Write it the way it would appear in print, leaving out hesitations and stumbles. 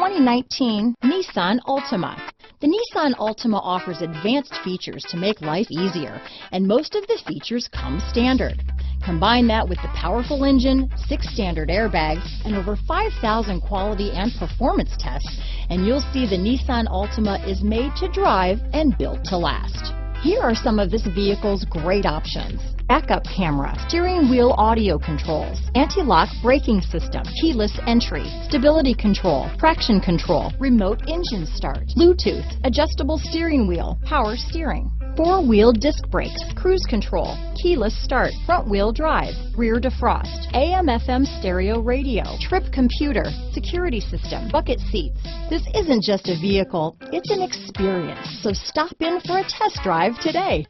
2019 Nissan Altima. The Nissan Altima offers advanced features to make life easier, and most of the features come standard. Combine that with the powerful engine, 6 standard airbags, and over 5,000 quality and performance tests, and you'll see the Nissan Altima is made to drive and built to last. Here are some of this vehicle's great options: backup camera, steering wheel audio controls, anti-lock braking system, keyless entry, stability control, traction control, remote engine start, Bluetooth, adjustable steering wheel, power steering, 4-wheel disc brakes, cruise control, keyless start, front wheel drive, rear defrost, AM/FM stereo radio, trip computer, security system, bucket seats. This isn't just a vehicle, it's an experience. So stop in for a test drive today.